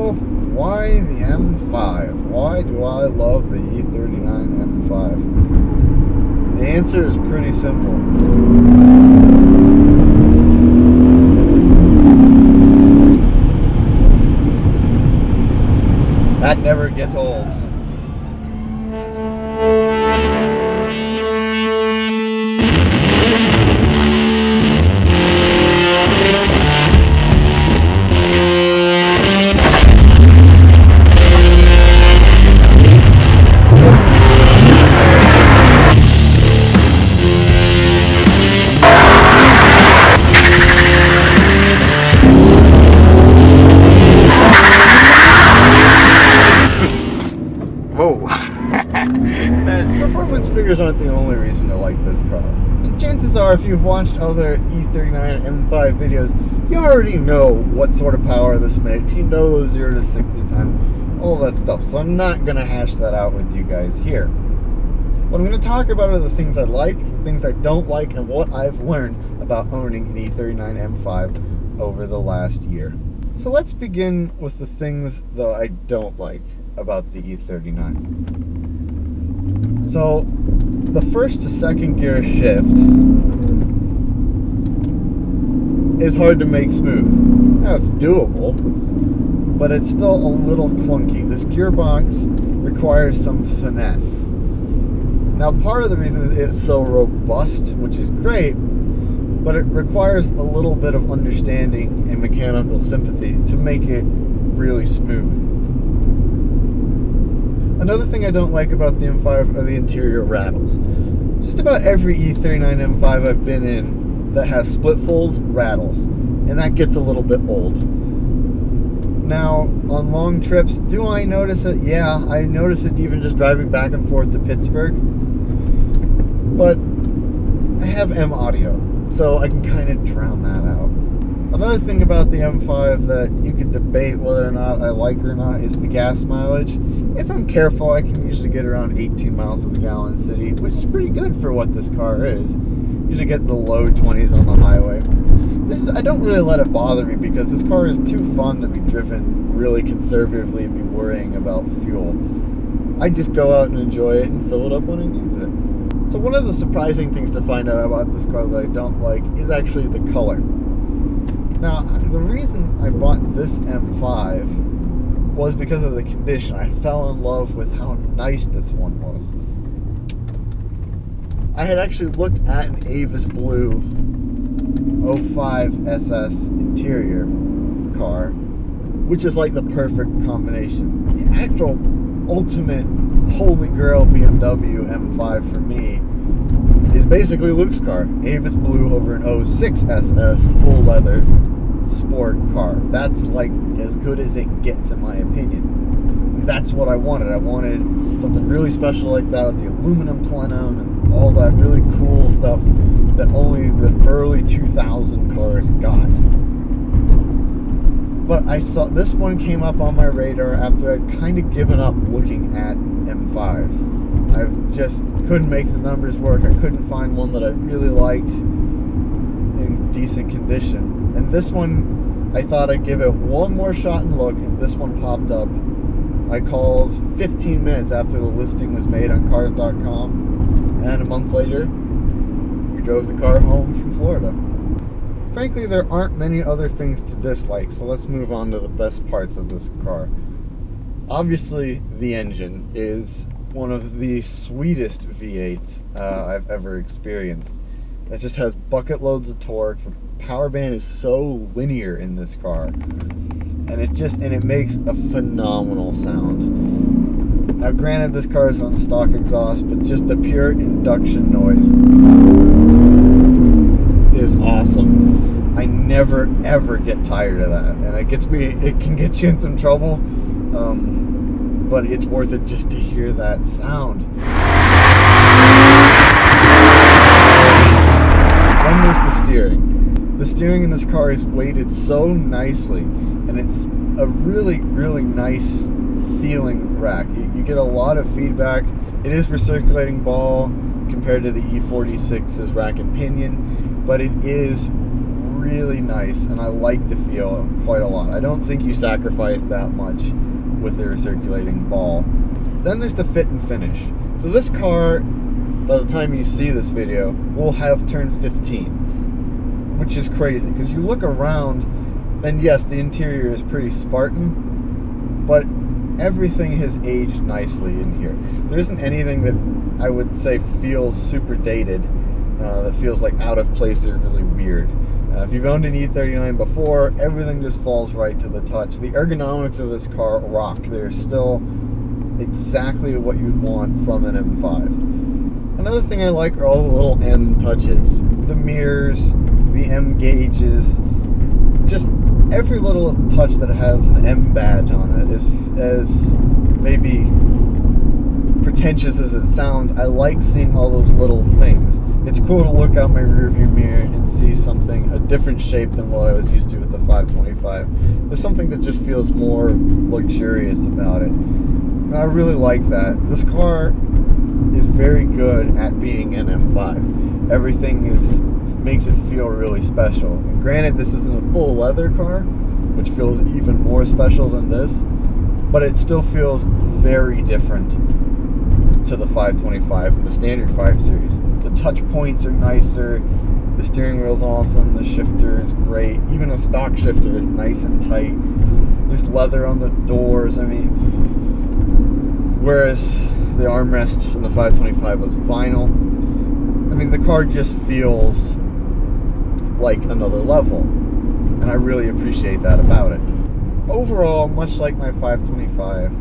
So, why the M5? Why do I love the E39 M5? The answer is pretty simple. That never gets old. Whoa. Performance figures aren't the only reason to like this car. And chances are, if you've watched other E39 M5 videos, you already know what sort of power this makes. You know those 0 to 60 time, all that stuff. So I'm not going to hash that out with you guys here. What I'm going to talk about are the things I like, the things I don't like, and what I've learned about owning an E39 M5 over the last year. So let's begin with the things that I don't like about the E39. So the first to second gear shift is hard to make smooth. Now it's doable, but it's still a little clunky. This gearbox requires some finesse. Now part of the reason is it's so robust, which is great, but it requires a little bit of understanding and mechanical sympathy to make it really smooth. Another thing I don't like about the M5 are the interior rattles. Just about every E39 M5 I've been in that has split folds rattles, and that gets a little bit old. Now, on long trips, do I notice it? Yeah, I notice it even just driving back and forth to Pittsburgh. But I have M audio, so I can kind of drown that out. Another thing about the M5 that you could debate whether or not I like or not is the gas mileage. If I'm careful, I can usually get around 18 miles to the gallon in city, which is pretty good for what this car is. Usually get the low 20s on the highway. I don't really let it bother me because this car is too fun to be driven really conservatively and be worrying about fuel. I just go out and enjoy it and fill it up when it needs it. So one of the surprising things to find out about this car that I don't like is actually the color. Now, the reason I bought this M5 was because of the condition. I fell in love with how nice this one was. I had actually looked at an Avis Blue 05 SS interior car, which is like the perfect combination. The actual ultimate holy grail BMW M5 for me is basically Luke's car. Avis Blue over an 06 SS full leather sport car. That's like as good as it gets in my opinion. And that's what I wanted. I wanted something really special like that with the aluminum plenum and all that really cool stuff that only the early 2000 cars got. But I saw this one came up on my radar after I'd kind of given up looking at M5s. I just couldn't make the numbers work. I couldn't find one that I really liked in decent condition. And this one, I thought I'd give it one more shot and look, and this one popped up. I called 15 minutes after the listing was made on cars.com, and a month later, we drove the car home from Florida. Frankly, there aren't many other things to dislike, so let's move on to the best parts of this car. Obviously, the engine is one of the sweetest V8s I've ever experienced. It just has bucket loads of torque. The power band is so linear in this car, and it makes a phenomenal sound. Now granted, this car is on stock exhaust, but just the pure induction noise is awesome. I never ever get tired of that, and it can get you in some trouble, but it's worth it just to hear that sound. Then there's the steering. The steering in this car is weighted so nicely, and it's a really, really nice feeling rack. You get a lot of feedback. It is recirculating ball compared to the E46's rack and pinion, but it is really nice, and I like the feel quite a lot. I don't think you sacrifice that much with the recirculating ball. Then there's the fit and finish. So this car, by the time you see this video, will have turned 15, which is crazy because you look around and yes, the interior is pretty Spartan, but everything has aged nicely in here. There isn't anything that I would say feels super dated, that feels like out of place or really weird. If you've owned an E39 before, everything just falls right to the touch. The ergonomics of this car rock. They're still exactly what you'd want from an M5. Another thing I like are all the little M touches. The mirrors, the M gauges, just every little touch that has an M badge on it is as maybe pretentious as it sounds. I like seeing all those little things. It's cool to look out my rearview mirror and see something, a different shape than what I was used to with the 525. There's something that just feels more luxurious about it. And I really like that. This car is very good at being an M5. Everything makes it feel really special. And granted, this isn't a full leather car, which feels even more special than this, but it still feels very different to the 525 and the standard 5 Series. The touch points are nicer, the steering wheel's awesome, the shifter is great, even a stock shifter is nice and tight. There's leather on the doors, I mean, whereas the armrest in the 525 was vinyl. I mean, the car just feels like another level, and I really appreciate that about it. Overall, much like my 525,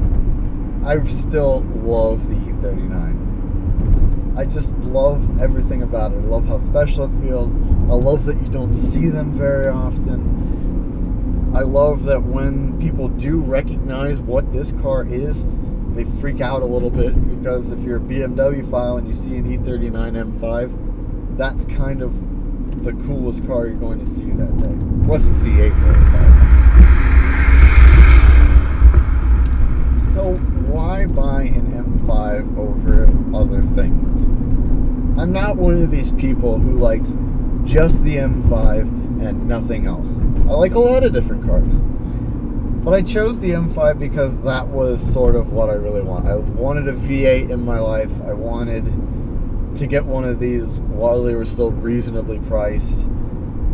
I still love the E39. I just love everything about it. I love how special it feels. I love that you don't see them very often. I love that when people do recognize what this car is, they freak out a little bit, because if you're a BMW file and you see an E39 M5, that's kind of the coolest car you're going to see that day. Plus the C8 horsepower. So why buy an M5 over other things? I'm not one of these people who likes just the M5 and nothing else. I like a lot of different cars. But I chose the M5 because that was sort of what I really want. I wanted a V8 in my life. I wanted to get one of these while they were still reasonably priced.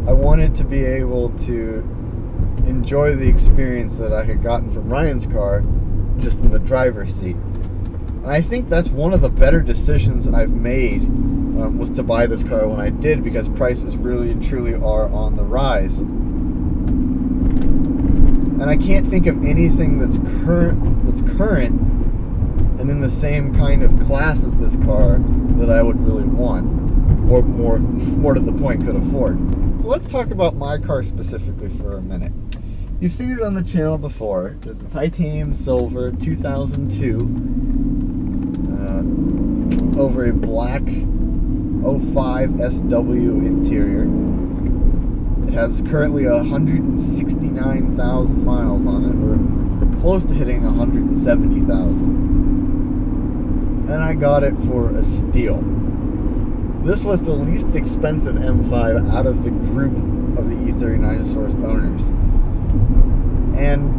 I wanted to be able to enjoy the experience that I had gotten from Ryan's car just in the driver's seat. And I think that's one of the better decisions I've made, was to buy this car when I did, because prices really and truly are on the rise. And I can't think of anything that's current and in the same kind of class as this car that I would really want, or more to the point, could afford. So let's talk about my car specifically for a minute. You've seen it on the channel before. It's a titanium silver 2002 over a black 05 SW interior. It has currently 169,000 miles on it. We're close to hitting 170,000. And I got it for a steal. This was the least expensive M5 out of the group of the E39 source owners. And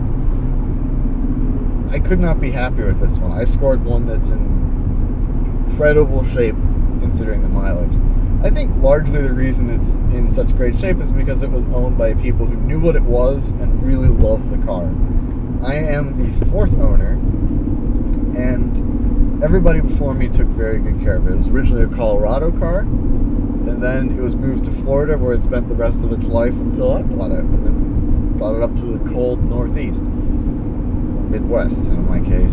I could not be happier with this one. I scored one that's in incredible shape considering the mileage. I think largely the reason it's in such great shape is because it was owned by people who knew what it was and really loved the car. I am the 4th owner, and everybody before me took very good care of it. It was originally a Colorado car, and then it was moved to Florida, where it spent the rest of its life until I bought it, and then brought it up to the cold Northeast, Midwest in my case.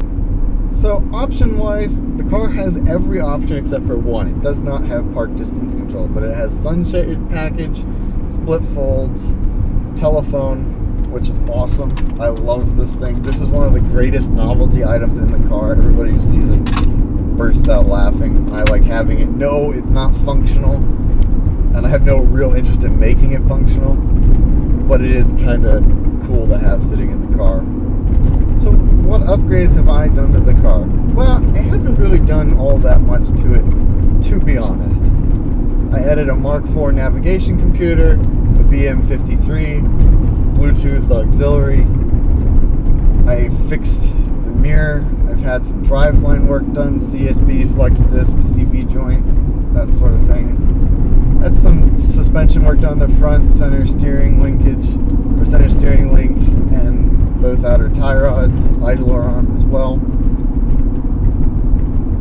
So option-wise, the car has every option except for one. It does not have park distance control, but it has sunshade package, split folds, telephone, which is awesome. I love this thing. This is one of the greatest novelty items in the car. Everybody who sees it bursts out laughing. I like having it. No, it's not functional, and I have no real interest in making it functional, but it is kind of cool to have sitting in the car. So what upgrades have I done to the car? Well, I haven't really done all that much to it, to be honest. I added a Mark IV navigation computer, a BM53, Bluetooth auxiliary. I fixed the mirror. I've had some driveline work done, CSB, flex disc, CV joint, that sort of thing. Had some suspension work done the front, center steering linkage, or center steering link, and both outer tie rods, idler on as well.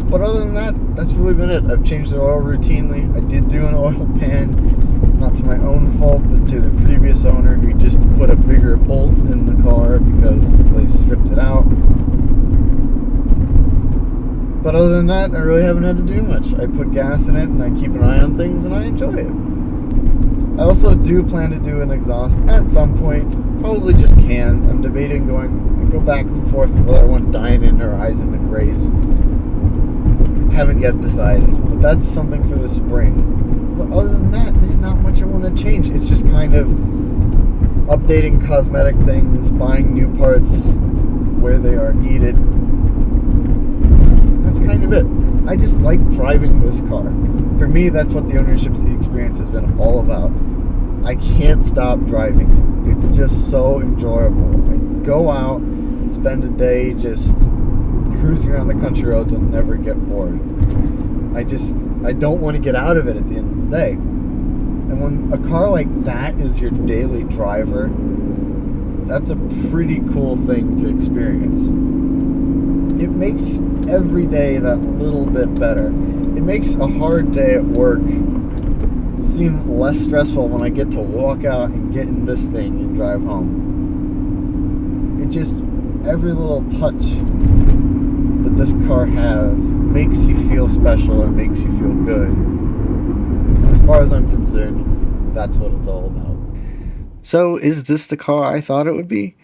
But other than that, that's really been it. I've changed the oil routinely. I did do an oil pan, not to my own fault, but to the previous owner who just put a bigger bolt in the car because they stripped it out. But other than that, I really haven't had to do much. I put gas in it and I keep an eye on things and I enjoy it. I also do plan to do an exhaust at some point, probably just cans. I'm debating I go back and forth whether I want Dinan or Eisenman race. Haven't yet decided, but that's something for the spring. But other than that, there's not much I want to change. It's just kind of updating cosmetic things, buying new parts where they are needed. That's kind of it. I just like driving this car. For me, that's what the ownership experience has been all about. I can't stop driving it. It's just so enjoyable. I go out, spend a day just cruising around the country roads and never get bored. I don't want to get out of it at the end of the day. And when a car like that is your daily driver, that's a pretty cool thing to experience. It makes every day that little bit better. It makes a hard day at work seem less stressful when I get to walk out and get in this thing and drive home. It just, every little touch that this car has makes you feel special and makes you feel good. And as far as I'm concerned, that's what it's all about. So, is this the car I thought it would be?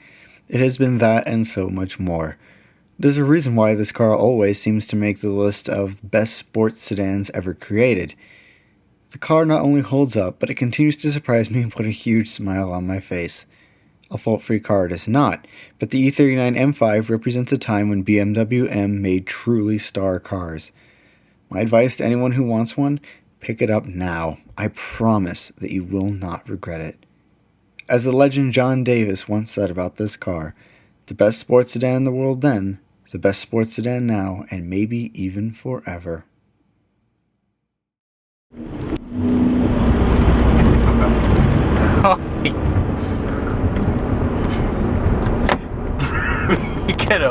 It has been that and so much more. There's a reason why this car always seems to make the list of best sports sedans ever created. The car not only holds up, but it continues to surprise me and put a huge smile on my face. A fault-free car it is not, but the E39 M5 represents a time when BMW M made truly star cars. My advice to anyone who wants one, pick it up now. I promise that you will not regret it. As the legend John Davis once said about this car, the best sports sedan in the world then, the best sports sedan now, and maybe even forever. You get a